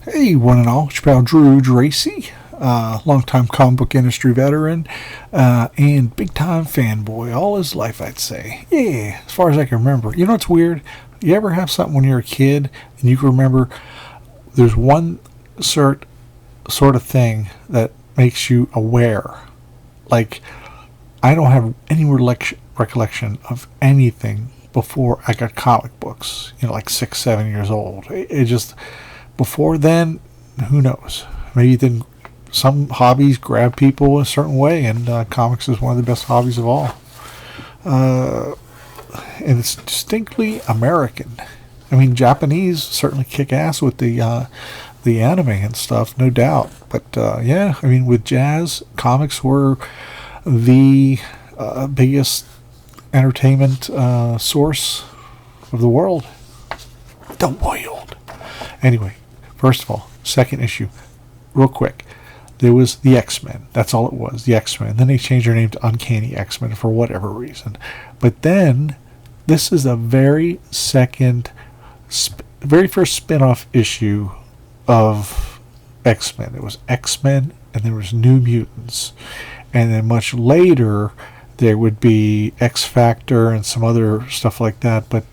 Hey, one and all, it's your pal Drew Dracy, longtime comic book industry veteran, and big time fanboy all his life, I'd say. Yeah, as far as I can remember. You know what's weird? You ever have something when you're a kid and you can remember there's one sort of thing that makes you aware? Like, I don't have any recollection of anything before I got comic books, like 6, 7 years old. It just before then, who knows? Maybe then some hobbies grab people a certain way, and comics is one of the best hobbies of all. Uh, and it's distinctly American. I mean, Japanese certainly kick ass with the anime and stuff, no doubt. But yeah, I mean, with jazz, comics were the biggest entertainment source of the world. The world. Anyway, first of all, second issue, real quick. There was the X-Men. That's all it was, the X-Men. Then they changed their name to Uncanny X-Men for whatever reason. But then, this is the very first spin-off issue of X-Men. It was X-Men, and there was New Mutants. And then much later, there would be X-Factor and some other stuff like that. But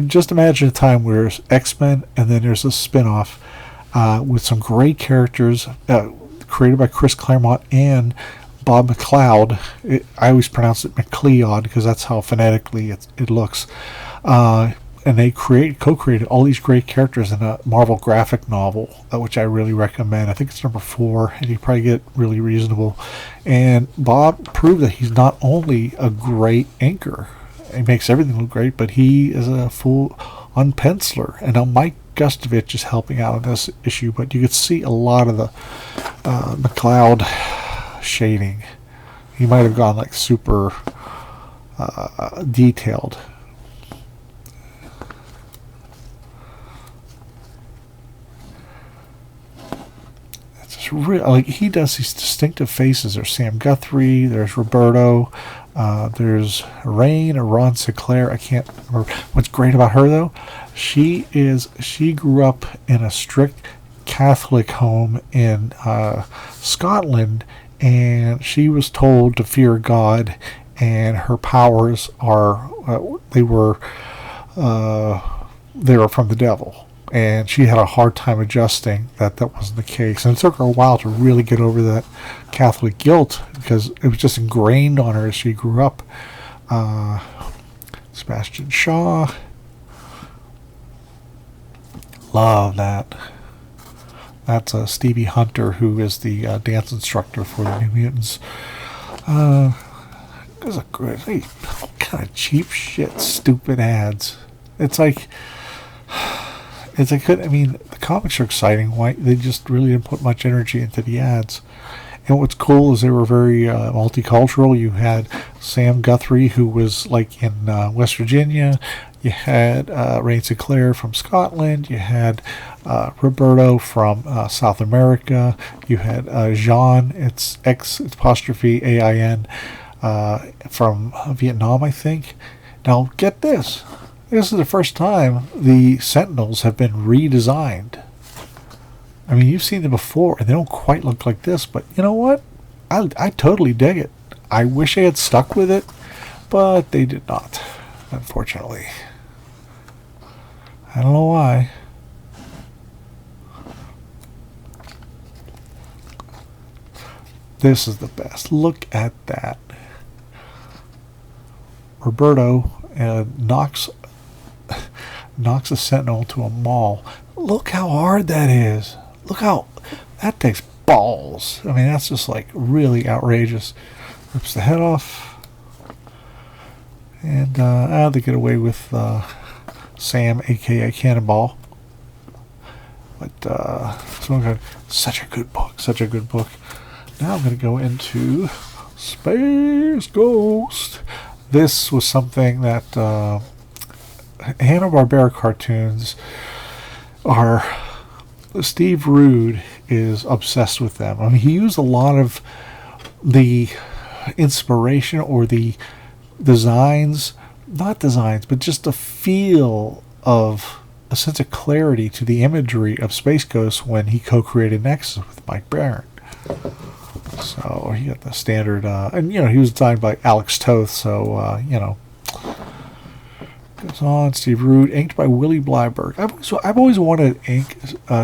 just imagine a time where there's X-Men and then there's a spin-off with some great characters created by Chris Claremont and Bob McLeod. I always pronounce it McLeod because that's how phonetically it looks. And they co-created all these great characters in a Marvel graphic novel, which I really recommend. I think it's number 4, and you probably get really reasonable. And Bob proved that he's not only a great inker, he makes everything look great, but he is a full-on penciler. And now Mike Gustovich is helping out on this issue, but you could see a lot of the McLeod shading. He might have gone like super detailed. Like he does these distinctive faces. There's Sam Guthrie, there's Roberto, there's Rain or Ron Sinclair. I can't remember. What's great about her though, she grew up in a strict Catholic home in Scotland, and she was told to fear God, and her powers are they were from the devil. And she had a hard time adjusting that wasn't the case. And it took her a while to really get over that Catholic guilt because it was just ingrained on her as she grew up. Sebastian Shaw. Love that. That's Stevie Hunter, who is the dance instructor for the New Mutants. Those are good. Hey, what kind of cheap shit, stupid ads. It's like... the comics are exciting. Why they just really didn't put much energy into the ads. And what's cool is they were very multicultural. You had Sam Guthrie, who was like in West Virginia. You had Rain Sinclair from Scotland. You had Roberto from South America. You had Jean, it's X apostrophe AIN, from Vietnam, I think. Now get this. This is the first time the Sentinels have been redesigned. I mean, you've seen them before, and they don't quite look like this, but you know what? I totally dig it. I wish they had stuck with it, but they did not, unfortunately. I don't know why. This is the best. Look at that. Roberto knocks a Sentinel to a mall. Look how hard that is. Look how that takes balls. I mean, that's just like really outrageous. Rips the head off, and they get away with Sam, aka Cannonball. But such a good book. Such a good book. Now I'm going to go into Space Ghost. This was something that Hanna-Barbera cartoons are... Steve Rude is obsessed with them. I mean, he used a lot of the inspiration or the designs, not designs, but just the feel of a sense of clarity to the imagery of Space Ghost when he co-created Nexus with Mike Baron. So he got the standard, and he was designed by Alex Toth. So goes on. Steve Rude, inked by Willie Blyberg. I've always wanted to ink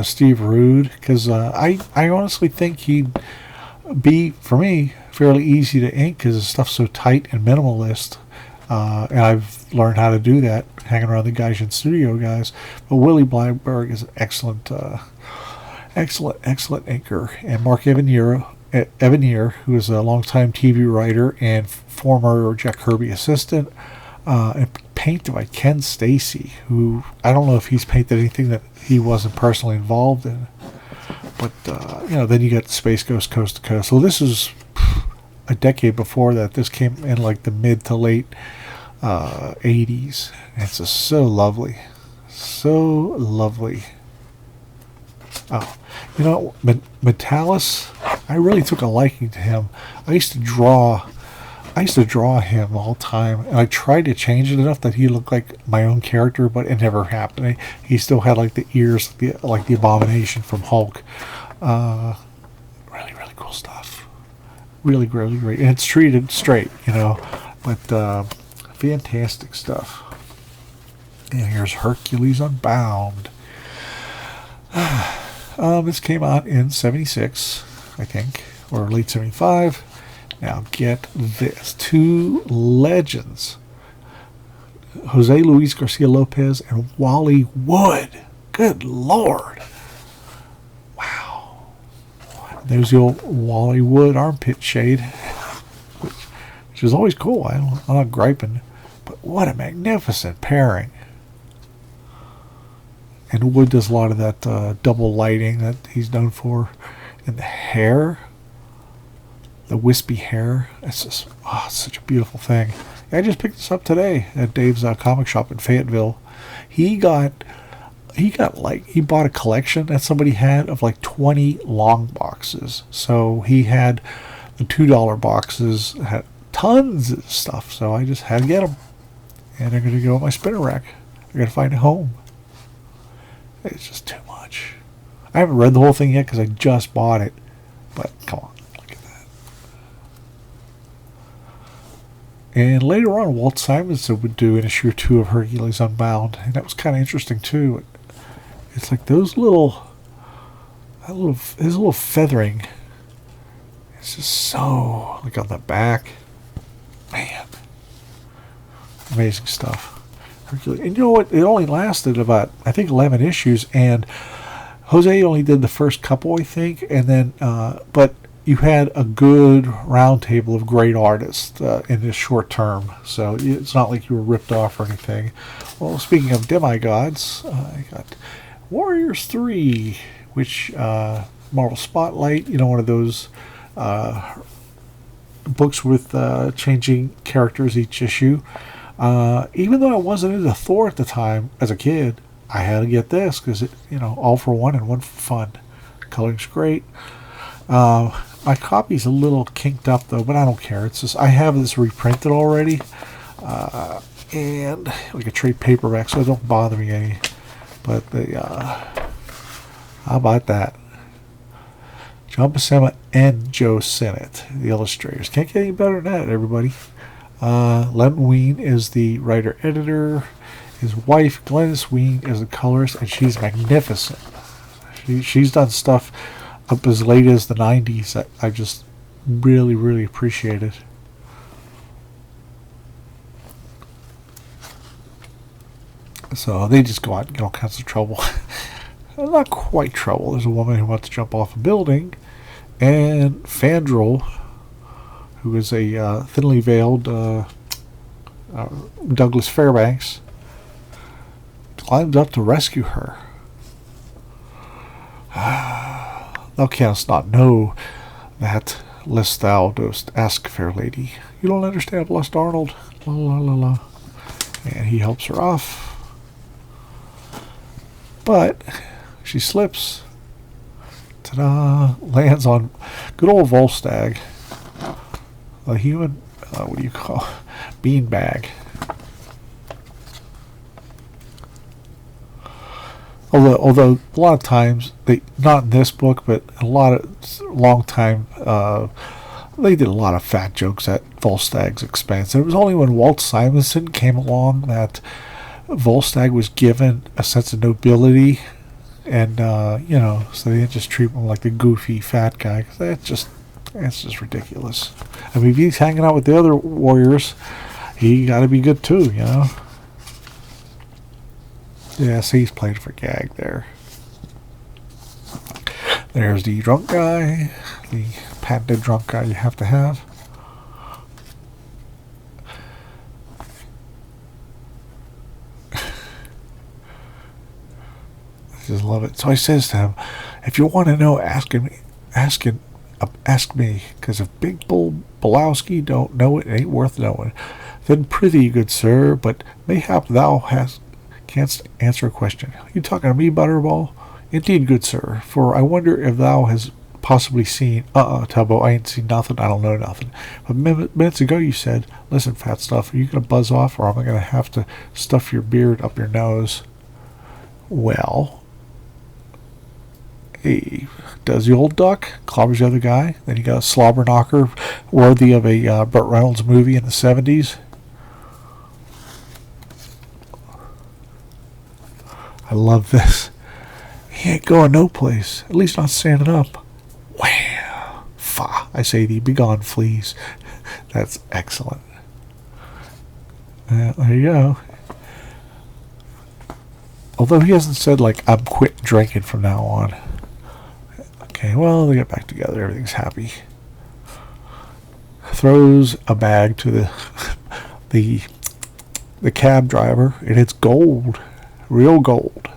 Steve Rude because I honestly think he'd be, for me, fairly easy to ink because his stuff's so tight and minimalist. And I've learned how to do that hanging around the Gaijin Studio guys. But Willie Blyberg is an excellent inker. And Mark Evanier, who is a longtime TV writer and former Jack Kirby assistant, and painted by Ken Stacy, who I don't know if he's painted anything that he wasn't personally involved in. But, then you got Space Ghost Coast to Coast. So this is a decade before that. This came in like the mid to late 80s. It's just so lovely. So lovely. Oh, Metalis, I really took a liking to him. I used to draw him all the time, and I tried to change it enough that he looked like my own character, but it never happened. He still had like the ears, like the Abomination from Hulk. Really, really cool stuff. Really, really great. And it's treated straight, but fantastic stuff. And here's Hercules Unbound. This came out in 76, I think, or late 75. Now get this. Two legends. Jose Luis Garcia Lopez and Wally Wood. Good Lord. Wow. There's the old Wally Wood armpit shade, which is always cool. I'm not griping. But what a magnificent pairing. And Wood does a lot of that double lighting that he's known for. And the hair, the wispy hair, it's just it's such a beautiful thing. I just picked this up today at Dave's comic shop in Fayetteville. He bought a collection that somebody had of like 20 long boxes. So he had the $2 boxes, had tons of stuff. So I just had to get them. And they're going to go on my spinner rack. I got to find a home. It's just too much. I haven't read the whole thing yet because I just bought it. But come on, look at that. And later on, Walt Simonson would do an issue or two of Hercules Unbound, and that was kind of interesting too. It's like his little feathering. It's just so, like on the back, man, amazing stuff. Hercules. And you know what? It only lasted about, I think, 11 issues, and Jose only did the first couple, I think, and then, but you had a good round table of great artists in this short term, so it's not like you were ripped off or anything. Well, speaking of demigods, I got Warriors 3, which Marvel Spotlight, one of those books with changing characters each issue. Even though I wasn't into Thor at the time as a kid, I had to get this because it, all for one and one for fun. Coloring's great. My copy's a little kinked up though, but I don't care. It's just I have this reprinted already, and like a trade paperback, so it don't bother me any. But how about that? John Buscema and Joe Sinnott, the illustrators. Can't get any better than that, everybody. Len Wein is the writer-editor. His wife, Glennis Wein, is the colorist, and she's magnificent. She's done stuff up as late as the 90s that I just really, really appreciated. So they just go out and get all kinds of trouble. Not quite trouble. There's a woman who wants to jump off a building, and Fandral, who is a thinly veiled Douglas Fairbanks, climbs up to rescue her. Thou canst not know that, lest thou dost ask, fair lady. You don't understand, blessed Arnold. La la la la. And he helps her off. But she slips. Ta-da! Lands on good old Volstagg. A human, what do you call, beanbag. Although a lot of times they, not in this book, but a lot of long time, they did a lot of fat jokes at Volstag's expense. And it was only when Walt Simonson came along that Volstagg was given a sense of nobility, and so they didn't just treat him like the goofy fat guy. 'Cause that's just ridiculous. I mean, if he's hanging out with the other warriors, he got to be good too, Yeah, see, he's playing for gag there. There's the drunk guy, the patented drunk guy you have to have. I just love it. So I says to him, if you want to know, ask me, because if Big Bull Belowski don't know it ain't worth knowing. Then prithee, good sir, but mayhap thou canst answer a question. You talking to me, Butterball? Indeed, good sir, for I wonder if thou has possibly seen... Tubbo, I ain't seen nothing, I don't know nothing. But minutes ago you said, listen, fat stuff, are you going to buzz off, or am I going to have to stuff your beard up your nose? Well, he does the old duck, clobbers the other guy, then you got a slobber knocker worthy of a Burt Reynolds movie in the 70s. I love this. He ain't going no place, at least not standing up. Wham! Fa! I say thee, begone, fleas. That's excellent. There you go. Although he hasn't said, like, I'm quit drinking from now on. Okay, well, they get back together. Everything's happy. Throws a bag to the cab driver, and it's gold. Real gold.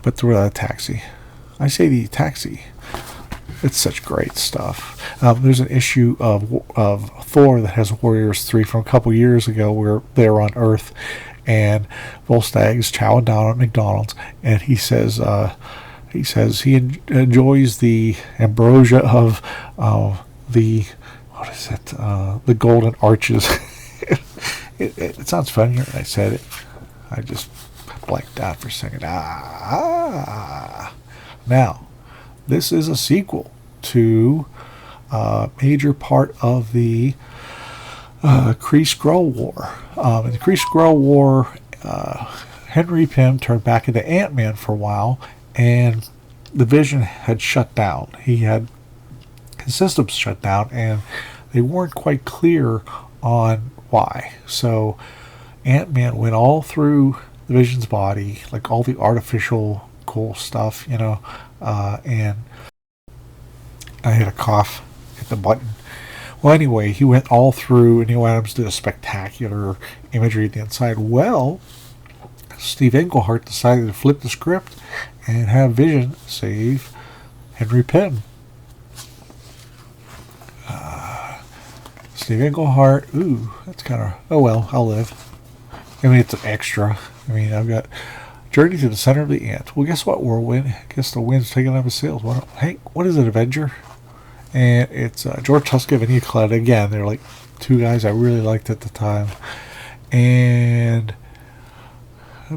But through a taxi. I say the taxi. It's such great stuff. There's an issue of Thor that has Warriors 3 from a couple years ago where they're on Earth, and Volstagg's chowing down at McDonald's, and he says he enjoys the ambrosia of the the golden arches. It sounds funnier than I said it. I just blanked out for a second. Now, this is a sequel to a major part of the Kree-Skrull War. In the Kree-Skrull War, Henry Pym turned back into Ant-Man for a while, and the Vision had shut down. His systems shut down, and they weren't quite clear on why. So Ant-Man went all through the Vision's body, like all the artificial cool stuff, and I had a cough, hit the button. Well, anyway, he went all through, and Neil Adams did a spectacular imagery at the inside. Well, Steve Englehart decided to flip the script and have Vision save Henry Pym. Steve Englehart, ooh, that's kind of, oh well, I'll live. I mean, it's an extra. I mean, I've got Journey to the Center of the Ant. Well, guess what, Whirlwind? Guess the wind's taking up his sails. What is it, Avenger? And it's George Tuskov and Eclid. Again, they're like two guys I really liked at the time. And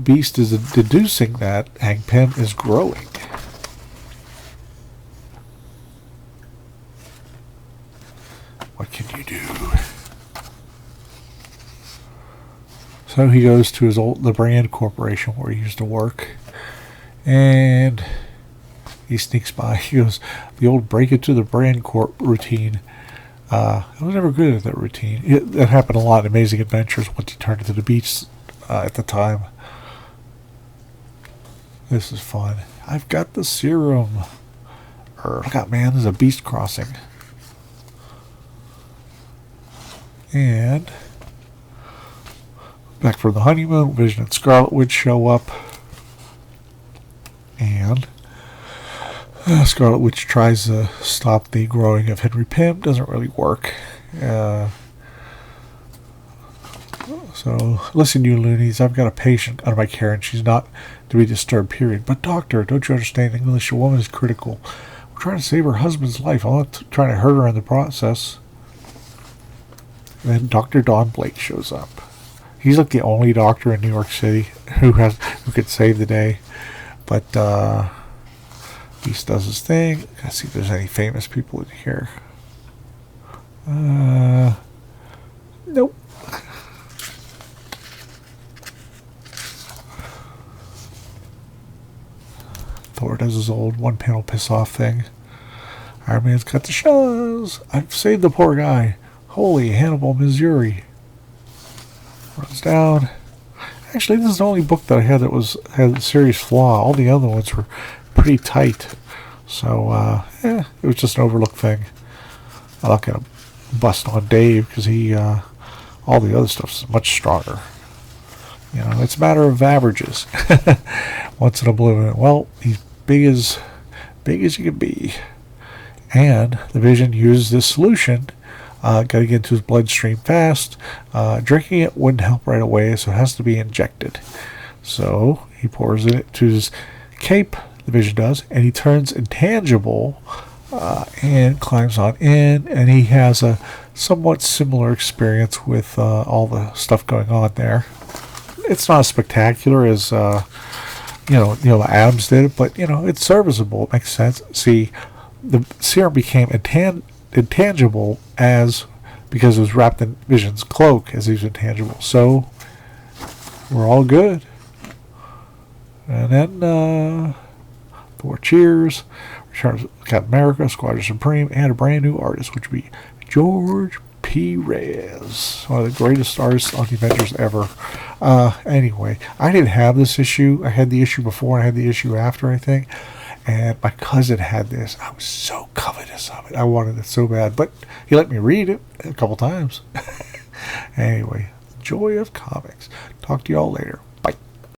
Beast is deducing that Hank Pym is growing. What can you do? So he goes to the Brand Corporation where he used to work, and he sneaks by. He goes, the old break into the Brand Corp routine. I was never good at that routine. That happened a lot in Amazing Adventures once he turned into the beach at the time. This is fun. I've got the serum. Look out, man, there's a beast crossing. And back from the honeymoon, Vision and Scarlet Witch show up. And Scarlet Witch tries to stop the growing of Henry Pym. Doesn't really work. So, listen, you loonies, I've got a patient under my care and she's not to be disturbed, period. But doctor, don't you understand English? A woman is critical. We're trying to save her husband's life. I'm not trying to hurt her in the process. Then Dr. Don Blake shows up. He's like the only doctor in New York City who could save the day. But Beast does his thing. Let's see if there's any famous people in here. Nope. Thor does his old one-panel piss-off thing. Iron Man's got the shows. I've saved the poor guy. Holy Hannibal, Missouri. Runs down. Actually, this is the only book that I had that had a serious flaw. All the other ones were pretty tight. So, it was just an overlooked thing. I'm not going to bust on Dave because he, all the other stuff is much stronger. You know, it's a matter of averages. Once in a blue moon. Well, he's big as you can be. And the Vision used this solution. Got to get into his bloodstream fast. Drinking it wouldn't help right away, so it has to be injected. So he pours it into his cape, the Vision does, and he turns intangible and climbs on in. And he has a somewhat similar experience with all the stuff going on there. It's not as spectacular as the Adams did it, but it's serviceable. It makes sense. See, the serum became intangible because it was wrapped in Vision's cloak as he was intangible. So we're all good. And then Thor cheers. Returns Captain America, Squadron Supreme, and a brand new artist, which would be George Perez, one of the greatest artists on the Avengers ever. Anyway, I didn't have this issue. I had the issue before and I had the issue after, I think. And my cousin had this. I was so covetous of it. I wanted it so bad. But he let me read it a couple times. Anyway, joy of comics. Talk to y'all later.